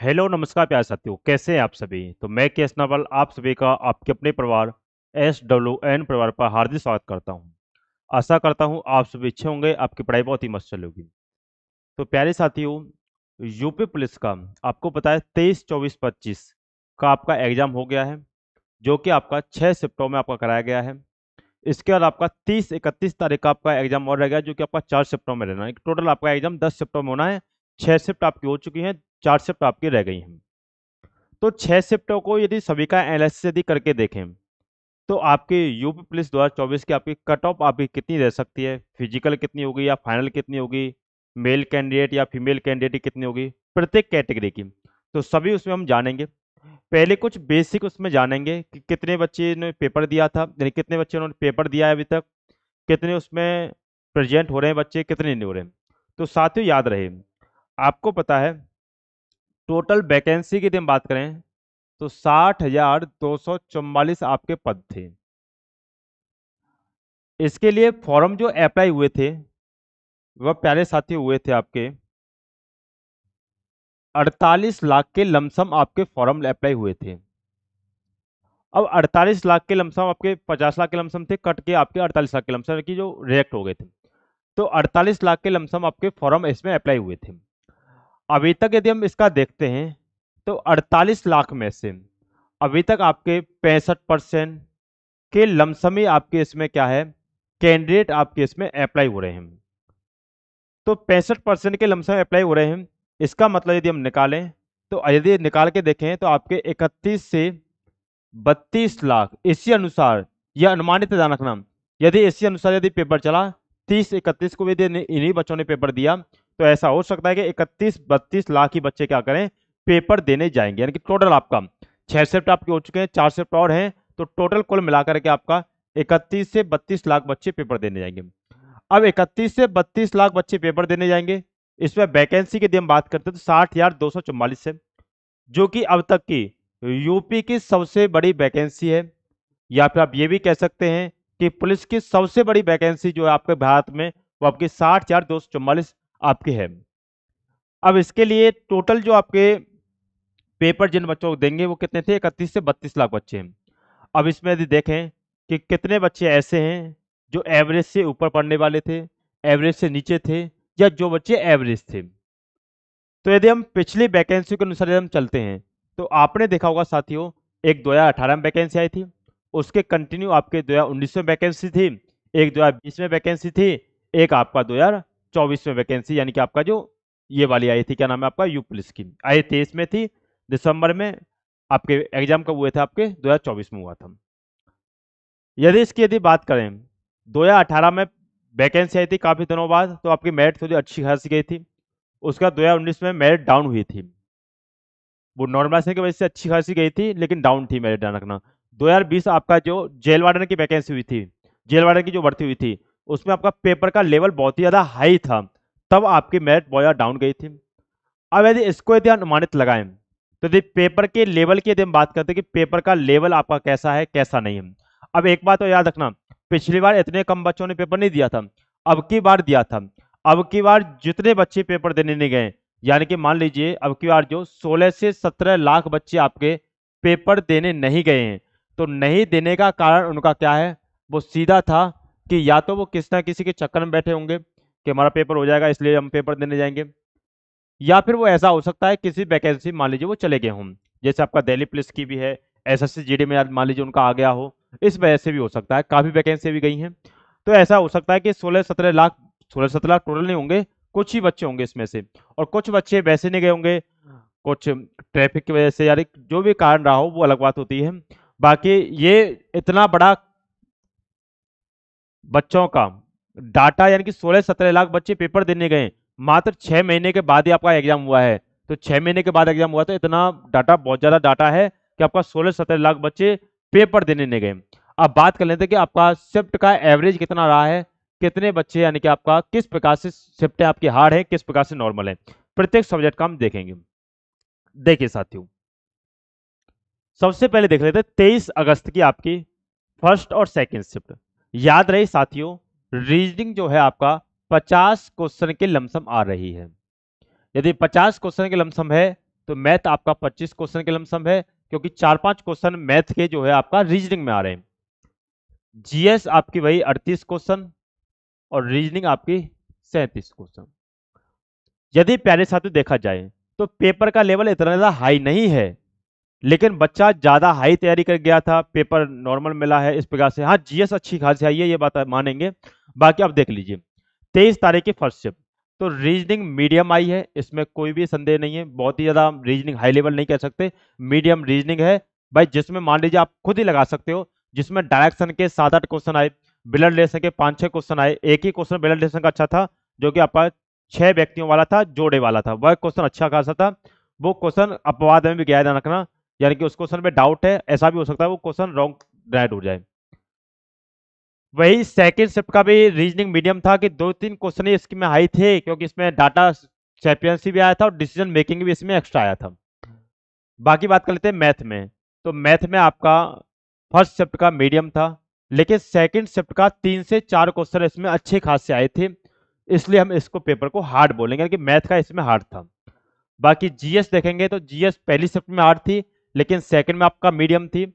Hello नमस्कार प्यारे साथियों, कैसे हैं आप सभी। तो मैं केएस नवल आप सभी का आपके अपने परिवार SWN परिवार पर हार्दिक स्वागत करता हूं। आशा करता हूं आप सभी अच्छे होंगे, आपकी पढ़ाई बहुत ही मस्त चल होगी। तो प्यारे साथियों, यूपी पुलिस का आपको पता है 23, 24, 25 का आपका एग्जाम हो गया है, जो कि आपका 6 सिफ्टों में आपका कराया गया है। इसके बाद आपका 30, 31 तारीख का आपका एग्जाम और रह गया, जो कि आपका 4 शिफ्टों में रहना है। टोटल आपका एग्जाम 10 शिफ्टों में होना है। 6 शिफ्ट आपकी हो चुकी हैं, 4 शिफ्ट आपकी रह गई हैं। तो 6 शिफ्टों को यदि सभी का एनालिसिस यदि करके देखें, तो आपके यूपी पुलिस 2024 की आपकी कट ऑफ आपकी कितनी रह सकती है, फिजिकल कितनी होगी या फाइनल कितनी होगी, मेल कैंडिडेट या फीमेल कैंडिडेट कितनी होगी, प्रत्येक कैटेगरी की। तो सभी उसमें हम जानेंगे। पहले कुछ बेसिक उसमें जानेंगे कि कितने बच्चे ने पेपर दिया था, यानी कितने बच्चे उन्होंने पेपर दिया है अभी तक, कितने उसमें प्रेजेंट हो रहे हैं बच्चे, कितने नहीं हो रहे हैं। तो साथियों याद रहे, आपको पता है टोटल वैकेंसी की यदि हम बात करें तो 60,244 आपके पद थे। इसके लिए फॉर्म जो अप्लाई हुए थे वह प्यारे साथी हुए थे आपके 48 लाख के लमसम आपके फॉर्म अप्लाई हुए थे। अब 48 लाख के लमसम आपके 50 लाख के लमसम थे, कट के आपके 48 लाख के लमसम की जो रिजेक्ट हो गए थे। तो 48 लाख के लमसम आपके फॉर्म इसमें अप्लाई हुए थे। अभी तक यदि हम इसका देखते हैं तो 48 लाख में से अभी तक आपके 65% के लमसम ही आपके इसमें क्या है, कैंडिडेट आपके इसमें अप्लाई हो रहे हैं। तो 65% के लमसम अप्लाई हो रहे हैं। इसका मतलब यदि हम निकालें तो यदि निकाल के देखें तो आपके 31 से 32 लाख इसी अनुसार, यह अनुमानित ध्यान रखना, यदि इसी अनुसार यदि पेपर चला 30, 31 को यदि इन्हीं बच्चों ने पेपर दिया तो ऐसा हो सकता है कि 31, 32 लाख ही बच्चे क्या करें, पेपर देने जाएंगे। यानी कि टोटल आपका 6 शिफ्ट आपके हो चुके हैं, 4 शिफ्ट और हैं, तो टोटल कुल मिलाकर के आपका 31 से 32 लाख बच्चे पेपर देने जाएंगे। अब 31 से 32 लाख बच्चे पेपर देने जाएंगे। इसमें वैकेंसी की यदि हम बात करते हैं तो 60,244 है, जो कि अब तक की यूपी की सबसे बड़ी वैकेंसी है। या फिर आप ये भी कह सकते हैं कि पुलिस की सबसे बड़ी वैकेंसी जो है आपके भारत में, वो आपकी 60,244 आपकी है। अब इसके लिए टोटल जो आपके पेपर जिन बच्चों को देंगे वो कितने थे, 31 से 32 लाख बच्चे हैं। अब इसमें यदि देखें कि कितने बच्चे ऐसे हैं जो एवरेज से ऊपर पढ़ने वाले थे, एवरेज से नीचे थे, या जो बच्चे एवरेज थे। तो यदि हम पिछली वैकेंसी के अनुसार यदि हम चलते हैं तो आपने देखा होगा साथियों, एक 2018 में वैकेंसी आई थी, उसके कंटिन्यू आपके 2019 में वैकेंसी थी, एक 2020 में वैकेंसी थी, एक आपका 2024 में वैकेंसी, यानी कि आपका जो ये वाली आई थी, क्या नाम है आपका, यू पुलिस की आई 23 में थी, दिसंबर में आपके एग्जाम कब हुए थे, आपके 2024 में हुआ था। यदि इसकी यदि बात करें 2018 में वैकेंसी आई थी काफी दिनों बाद, तो आपकी मेरिट थोड़ी अच्छी खासी गई थी। उसका 2019 में मेरिट डाउन हुई थी, वो नॉर्मलाइजेशन की वजह से अच्छी खासी गई थी लेकिन डाउन थी मेरिट, ध्यान रखना। 2020 आपका जो जेल वार्डन की वैकेंसी हुई थी, जेल वार्डन की जो भर्ती हुई थी, उसमें आपका पेपर का लेवल बहुत ही ज्यादा हाई था, तब आपकी मेरिट बहुत ज्यादा डाउन गई थी। अब यदि इसको यदि अनुमानित लगाएं तो यदि पेपर के लेवल की यदि हम बात करते हैं कि पेपर का लेवल आपका कैसा है कैसा नहीं है। अब एक बात तो याद रखना, पिछली बार इतने कम बच्चों ने पेपर नहीं दिया था, अब की बार दिया था। अब की बार जितने बच्चे पेपर देने नहीं गए, यानी कि मान लीजिए अब की बार जो 16 से 17 लाख बच्चे आपके पेपर देने नहीं गए हैं, तो नहीं देने का कारण उनका क्या है, वो सीधा था कि या तो वो किसी ना किसी के चक्कर में बैठे होंगे कि हमारा पेपर हो जाएगा इसलिए हम पेपर देने जाएंगे, या फिर वो ऐसा हो सकता है किसी वैकेंसी मान लीजिए वो चले गए हों, जैसे आपका दिल्ली पुलिस की भी है, एसएससी जीडी में मान लीजिए उनका आ गया हो, इस वजह से भी हो सकता है, काफी वैकेंसी भी गई हैं। तो ऐसा हो सकता है कि 16-17 लाख, 16-17 लाख टोटल नहीं होंगे, कुछ ही बच्चे होंगे इसमें से, और कुछ बच्चे वैसे नहीं गए होंगे, कुछ ट्रैफिक की वजह से, यानी जो भी कारण रहा हो वो अलग बात होती है। बाकी ये इतना बड़ा बच्चों का डाटा, यानी कि 16-17 लाख बच्चे पेपर देने गए, मात्र 6 महीने के बाद ही आपका एग्जाम हुआ है। तो 6 महीने के बाद एग्जाम हुआ, तो इतना डाटा, बहुत ज्यादा डाटा है कि आपका 16-17 लाख बच्चे पेपर देने नहीं गए। अब बात कर लेते हैं कि आपका शिफ्ट का एवरेज कितना रहा है, कितने बच्चे, यानी कि आपका किस प्रकार से शिफ्ट आपकी हार्ड है, किस प्रकार से नॉर्मल है, प्रत्येक सब्जेक्ट का हम देखेंगे। देखिए साथियों, सबसे पहले देख लेते हैं 23 अगस्त की आपकी फर्स्ट और सेकंड शिफ्ट। याद रही साथियों, रीजनिंग जो है आपका 50 क्वेश्चन के लमसम आ रही है। यदि 50 क्वेश्चन के लमसम है तो मैथ आपका 25 क्वेश्चन के लमसम है, क्योंकि 4-5 क्वेश्चन मैथ के जो है आपका रीजनिंग में आ रहे हैं। जीएस आपकी वही 38 क्वेश्चन और रीजनिंग आपकी 37 क्वेश्चन। यदि प्यारे साथियों देखा जाए तो पेपर का लेवल इतना ज्यादा हाई नहीं है, लेकिन बच्चा ज्यादा हाई तैयारी कर गया था, पेपर नॉर्मल मिला है इस प्रकार से। हाँ, जीएस अच्छी खासी आई है, ये बात मानेंगे। बाकी अब देख लीजिए 23 तारीख की फर्स्ट शिफ्ट, तो रीजनिंग मीडियम आई है, इसमें कोई भी संदेह नहीं है। बहुत ही ज्यादा रीजनिंग हाई लेवल नहीं कह सकते, मीडियम रीजनिंग है भाई, जिसमें मान लीजिए आप खुद ही लगा सकते हो, जिसमें डायरेक्शन के 7-8 क्वेश्चन आए, ब्लड रिलेशन के 5-6 क्वेश्चन आए। एक ही क्वेश्चन ब्लड रिलेशन का अच्छा था, जो कि आपका 6 व्यक्तियों वाला था, जोड़े वाला था, वह क्वेश्चन अच्छा खासा था। वो क्वेश्चन अपवाद में भी गया ध्यान रखना, यानी कि उस क्वेश्चन में डाउट है, ऐसा भी हो सकता है वो क्वेश्चन रॉन्ग राइट हो जाए। वही सेकंड शिफ्ट का भी रीजनिंग मीडियम था कि 2-3 क्वेश्चन ही इसमें हाई थे, क्योंकि इसमें डाटा चैंपियनशिप भी आया था और डिसीजन मेकिंग भी इसमें एक्स्ट्रा आया था। बाकी बात कर लेते हैं मैथ में, तो मैथ में आपका फर्स्ट शिफ्ट का मीडियम था, लेकिन सेकंड शिफ्ट का 3 से 4 क्वेश्चन इसमें अच्छे खासे आए थे, इसलिए हम इसको पेपर को हार्ड बोलेंगे, कि मैथ का इसमें हार्ड था। बाकी जीएस देखेंगे तो जीएस पहली शिफ्ट में हार्ड थी, लेकिन सेकंड में आपका मीडियम थी।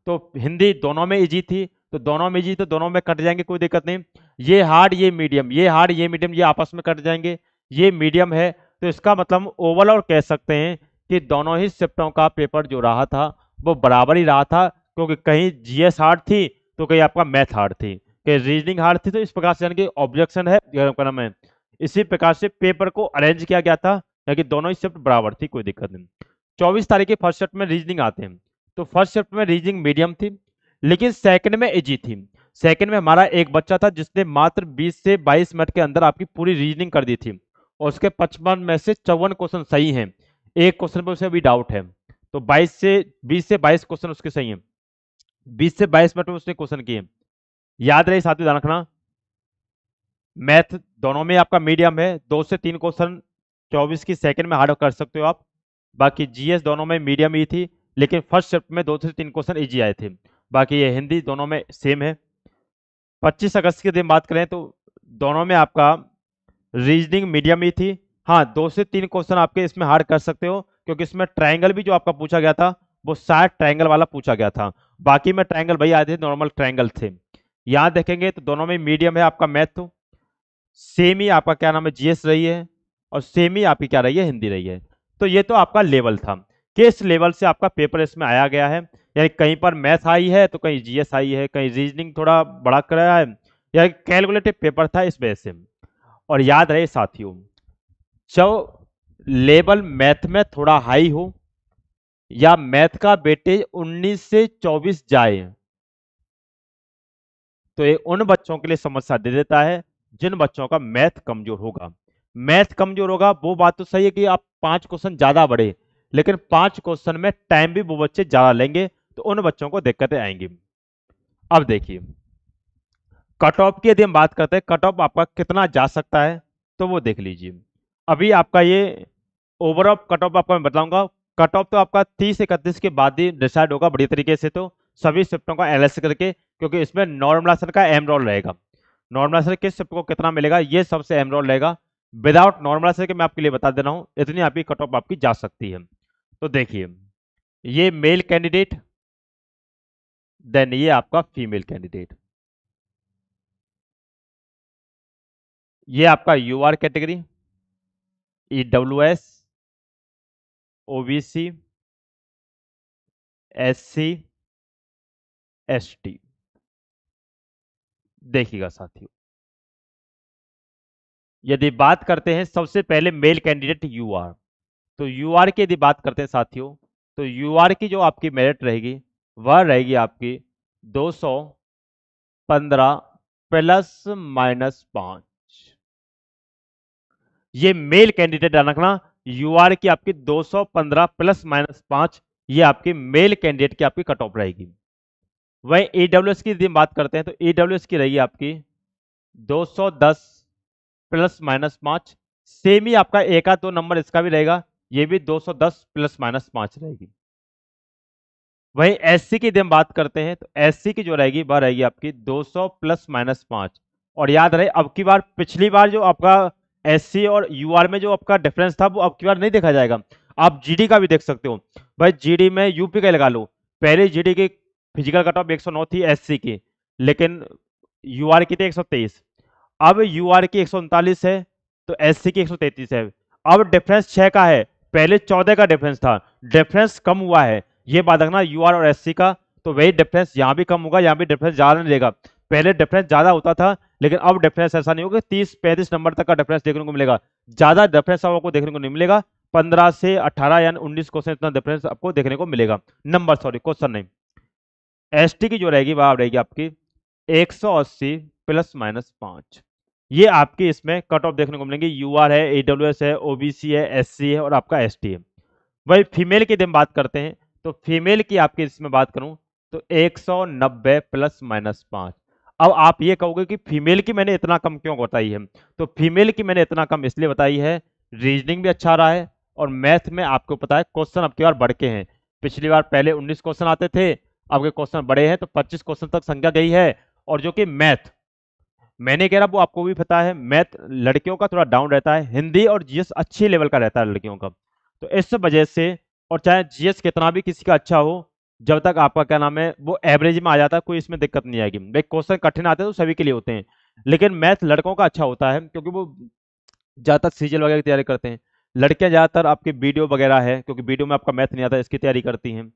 तो हिंदी दोनों में इजी थी, तो दोनों में इजी, तो दोनों में कट जाएंगे, कोई दिक्कत नहीं। ये हार्ड ये मीडियम, ये हार्ड ये मीडियम, ये आपस में कट जाएंगे। ये मीडियम है, तो इसका मतलब ओवरऑल कह सकते हैं कि दोनों ही शिफ्टों का पेपर जो रहा था वो बराबर ही रहा था, क्योंकि कहीं जीएस हार्ड थी तो कहीं आपका मैथ हार्ड थी, कहीं रीजनिंग हार्ड थी। तो इस प्रकार से यानी कि ऑब्जेक्शन है क्या नाम है, इसी प्रकार से पेपर को अरेंज किया गया था, कि दोनों ही शिफ्ट बराबर थी, कोई दिक्कत नहीं। 24 तारीख की फर्स्ट शिफ्ट में रीजनिंग आते हैं, तो फर्स्ट शिफ्ट में रीजनिंग मीडियम थी, लेकिन सेकंड में इजी थी। सेकंड में हमारा एक बच्चा था जिसने मात्र 20 से 22 मिनट के अंदर आपकी पूरी रीजनिंग कर दी थी, और उसके 55 में से 54 क्वेश्चन सही हैं, एक क्वेश्चन पर उसे अभी डाउट है। तो 20 से 22 क्वेश्चन उसके सही हैं, 20 से 22 मिनट में उसने क्वेश्चन किए। याद रहे साथियों, ध्यान रखना, मैथ दोनों में आपका मीडियम है, 2 से 3 क्वेश्चन 24 की सेकंड में हार्ड कर सकते हो आप। बाकी जीएस दोनों में मीडियम ही थी, लेकिन फर्स्ट शिफ्ट में 2 से 3 क्वेश्चन इजी आए थे। बाकी ये हिंदी दोनों में सेम है। 25 अगस्त के दिन बात करें तो दोनों में आपका रीजनिंग मीडियम ही थी। हाँ, 2 से 3 क्वेश्चन आपके इसमें हार्ड कर सकते हो, क्योंकि इसमें ट्राइंगल भी जो आपका पूछा गया था वो शायद ट्राइंगल वाला पूछा गया था। बाकी में ट्राइंगल भाई आए थे, नॉर्मल ट्राइंगल थे। यहाँ देखेंगे तो दोनों में मीडियम है आपका मैथ, तो सेम ही आपका क्या नाम है जीएस रही है, और सेम ही आपकी क्या रही है, हिंदी रही है। तो ये तो आपका लेवल था, किस लेवल से आपका पेपर इसमें आया गया है, यानी कहीं पर मैथ आई है तो कहीं जीएस आई है, कहीं रीजनिंग थोड़ा बड़ा कराया है, या कैलकुलेटिव पेपर था इस वजह से। और याद रहे साथियों, जब लेवल मैथ में थोड़ा हाई हो या मैथ का वेटेज 19 से 24 जाए, तो ये उन बच्चों के लिए समस्या दे देता है जिन बच्चों का मैथ कमजोर होगा। मैथ कमजोर होगा वो बात तो सही है कि आप 5 क्वेश्चन ज्यादा बढ़े, लेकिन 5 क्वेश्चन में टाइम भी वो बच्चे ज्यादा लेंगे, तो उन बच्चों को दिक्कतें आएंगी। अब देखिए कट ऑफ की यदि हम बात करते हैं, कट ऑफ आपका कितना जा सकता है, तो वो देख लीजिए। अभी आपका ये ओवरऑल कट ऑफ आपको मैं बताऊंगा। कट ऑफ तो आपका 30-31 के बाद ही डिसाइड होगा बढ़िया तरीके से, तो सभी शिफ्टों का एनालिसिस करके, क्योंकि इसमें नॉर्मलाइजेशन का एम रोल रहेगा। नॉर्मलाइजेशन किस शिफ्ट को कितना मिलेगा ये सबसे एम रोल रहेगा। विदाउट नॉर्मलाइजेशन के मैं आपके लिए बता दे रहा हूँ, इतनी आपकी कट ऑफ आपकी जा सकती है। तो देखिए ये मेल कैंडिडेट, देन ये आपका फीमेल कैंडिडेट, ये आपका UR category, EWS, OBC, SC, ST. देखिएगा साथियों, यदि बात करते हैं सबसे पहले मेल कैंडिडेट यूआर, तो यूआर की यदि बात करते हैं साथियों, तो यूआर की जो आपकी मेरिट रहेगी वह रहेगी आपकी 215 ±5। ये मेल कैंडिडेट रखना, यूआर की आपकी 215 ±5, ये आपकी मेल कैंडिडेट की आपकी कट ऑफ रहेगी। वही ईडब्ल्यूएस की यदि बात करते हैं तो ईडब्ल्यूएस की रहेगी आपकी 210 ±5। सेम ही आपका एक आध 2 नंबर इसका भी रहेगा, ये भी 210 ±5 रहेगी। वहीं एससी की यदि हम बात करते हैं तो एससी की जो रहेगी वह रहेगी आपकी 200 ±5। और याद रहे अब की बार, पिछली बार जो आपका एससी और यूआर में जो आपका डिफरेंस था वो अब की बार नहीं देखा जाएगा, आप जीडी का भी देख सकते हो भाई, जीडी में यूपी का ही लगा लो। पहले जीडी की फिजिकल कट ऑफ 109 थी एससी की, लेकिन यूआर की थी 123। अब यूआर की 139 है, तो एससी की 133 है। अब डिफरेंस 6 का है, पहले 14 का डिफरेंस था, डिफरेंस कम हुआ है। ये बात रखना यूआर और एससी का, तो वही डिफरेंस यहाँ भी कम होगा, यहाँ भी डिफरेंस ज्यादा नहीं देगा। पहले डिफरेंस ज्यादा होता था, लेकिन अब डिफरेंस ऐसा नहीं होगा, 30-35 नंबर तक का डिफरेंस देखने को मिलेगा। ज्यादा डिफरेंस आपको देखने को नहीं मिलेगा, 15 से 18 या 19 क्वेश्चन इतना डिफरेंस आपको देखने को मिलेगा, नंबर सॉरी क्वेश्चन नहीं। एसटी की जो रहेगी वह रहेगी आपकी 180 ±5। ये आपकी इसमें कट ऑफ देखने को मिलेंगे, यूआर है, एडब्ल्यूएस है, ओबीसी है, एससी है और आपका एसटी है। वही फीमेल की हम बात करते हैं, तो फीमेल की आपकी इसमें बात करूं तो 190 ±5। अब आप ये कहोगे कि फीमेल की मैंने इतना कम क्यों बताई है, तो फीमेल की मैंने इतना कम इसलिए बताई है, रीजनिंग भी अच्छा रहा है और मैथ में आपको पता है क्वेश्चन अब की बार बढ़ के हैं। पिछली बार पहले 19 क्वेश्चन आते थे, अब के क्वेश्चन बड़े हैं तो 25 क्वेश्चन तक संख्या गई है। और जो कि मैथ, मैंने कह रहा वो आपको भी पता है, मैथ लड़कियों का थोड़ा डाउन रहता है, हिंदी और जीएस अच्छी लेवल का रहता है लड़कियों का। तो इस वजह से, और चाहे जीएस कितना भी किसी का अच्छा हो, जब तक आपका क्या नाम है वो एवरेज में आ जाता है, कोई इसमें दिक्कत नहीं आएगी। भाई क्वेश्चन कठिन आते हैं तो सभी के लिए होते हैं, लेकिन मैथ लड़कों का अच्छा होता है क्योंकि वो ज्यादातर सीजल वगैरह की तैयारी करते हैं। लड़कियां ज्यादातर आपके वीडियो वगैरह है, क्योंकि वीडियो में आपका मैथ नहीं आता, इसकी तैयारी करती हैं,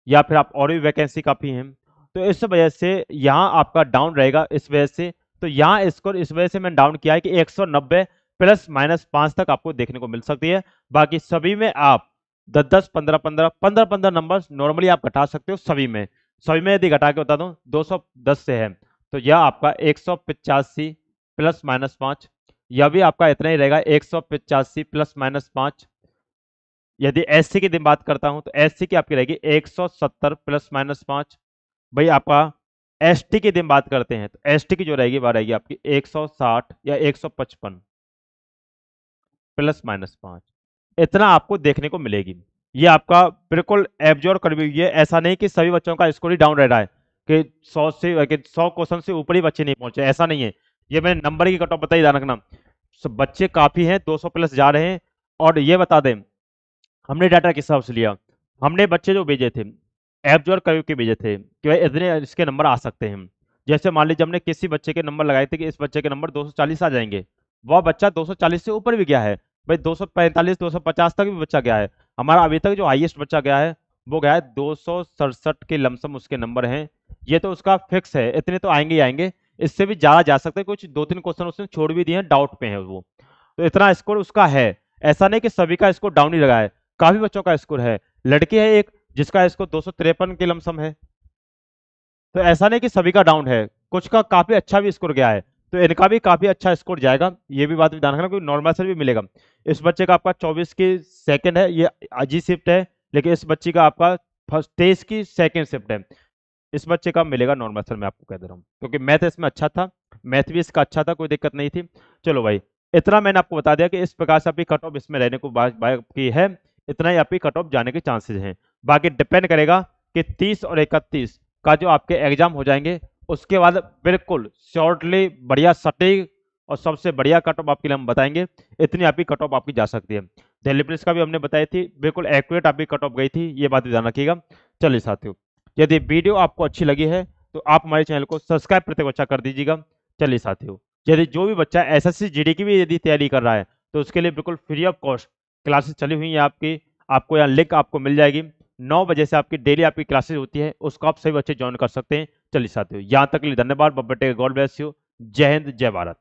या फिर आप और भी वैकेंसी काफी हैं। तो इस वजह से यहाँ आपका डाउन रहेगा इस वजह से। तो यहाँ स्कोर इस वजह से मैंने डाउन किया है कि 190 ±5 तक आपको देखने को मिल सकती है। बाकी सभी में आप 10-10, 15-15 नंबर नॉर्मली आप घटा सकते हो सभी में। सभी में यदि घटा के बता दूं 210 से है, तो यह आपका 185 ±5, यह भी आपका इतना ही रहेगा 185 ±5। यदि एससी की दिन बात करता हूं तो एससी की आपकी रहेगी 170 ±5। भाई आपका एसटी की दिन बात करते हैं तो एसटी की जो रहेगी वह रहेगी आपकी 160 या 155 ±5। इतना आपको देखने को मिलेगी। ये आपका बिल्कुल एब्जॉर्ब कर हुई है, ऐसा नहीं कि सभी बच्चों का स्कोर ही डाउन रह रहा है कि 100 क्वेश्चन से ऊपर ही बच्चे नहीं पहुंचे, ऐसा नहीं है। ये मैंने नंबर की कट ऑफ बताई, ध्यान रखना। बच्चे काफी हैं, 200 प्लस जा रहे हैं। और ये बता दें हमने डाटा किस हिसाब से लिया, हमने बच्चे जो भेजे थे एब्जॉर्ब करके भेजे थे कि भाई इतने इसके नंबर आ सकते हैं। जैसे मान लीजिए हमने किसी बच्चे के नंबर लगाए थे कि इस बच्चे के नंबर 240 आ जाएंगे, वह बच्चा 240 से ऊपर भी गया है, भाई 245 250 तक भी बच्चा गया है। हमारा अभी तक जो हाईएस्ट बच्चा गया है वो गया है 267 के लमसम उसके नंबर हैं। ये तो उसका फिक्स है, इतने तो आएंगे ही आएंगे, इससे भी ज्यादा जा सकते हैं, कुछ 2-3 क्वेश्चन उसने छोड़ भी दिए हैं, डाउट पे है वो। तो इतना स्कोर उसका है, ऐसा नहीं कि सभी का स्कोर डाउन ही लगा है, काफी बच्चों का स्कोर है। लड़की है एक जिसका स्कोर 253 के लमसम है, तो ऐसा नहीं कि सभी का डाउन है, कुछ का काफी अच्छा भी स्कोर गया है, तो इनका भी काफी अच्छा स्कोर जाएगा। ये भी बात भी ध्यान रखना, कोई नॉर्मल से भी मिलेगा। इस बच्चे का आपका 24 की सेकंड है, ये अजी शिफ्ट है, लेकिन इस बच्ची का आपका 23 की सेकंड शिफ्ट है। इस बच्चे का मिलेगा नॉर्मल सर, मैं आपको कह दे रहा हूँ, क्योंकि मैथ इसमें अच्छा था, मैथ भी इसका अच्छा था, कोई दिक्कत नहीं थी। चलो भाई, इतना मैंने आपको बता दिया कि इस प्रकार से आपकी कट ऑफ इसमें रहने को की है, इतना ही आपकी कट ऑफ जाने के चांसेस हैं। बाकी डिपेंड करेगा कि 30 और 31 का जो आपके एग्जाम हो जाएंगे, उसके बाद बिल्कुल शॉर्टली बढ़िया सटीक और सबसे बढ़िया कट ऑफ आपके लिए हम बताएंगे। इतनी आपकी कट ऑफ आपकी जा सकती है। दिल्ली पुलिस का भी हमने बताई थी, बिल्कुल एक्यूरेट आपकी कट ऑफ गई थी, ये बात भी ध्यान रखिएगा। चलिए साथियों, यदि वीडियो आपको अच्छी लगी है तो आप हमारे चैनल को सब्सक्राइब प्रत्येक बच्चा कर दीजिएगा। चलिए साथियों, यदि जो भी बच्चा एसएससी जीडी की भी यदि तैयारी कर रहा है तो उसके लिए बिल्कुल फ्री ऑफ कॉस्ट क्लासेस चली हुई हैं आपकी, आपको यहाँ लिंक आपको मिल जाएगी। 9 बजे से आपकी डेली आपकी क्लासेस होती है, उसको आप सभी बच्चे ज्वाइन कर सकते हैं। चलिए साथियों, यहाँ तक के लिए धन्यवाद। बब्बे टेक, गॉड ब्लेस यू। जय हिंद, जय भारत।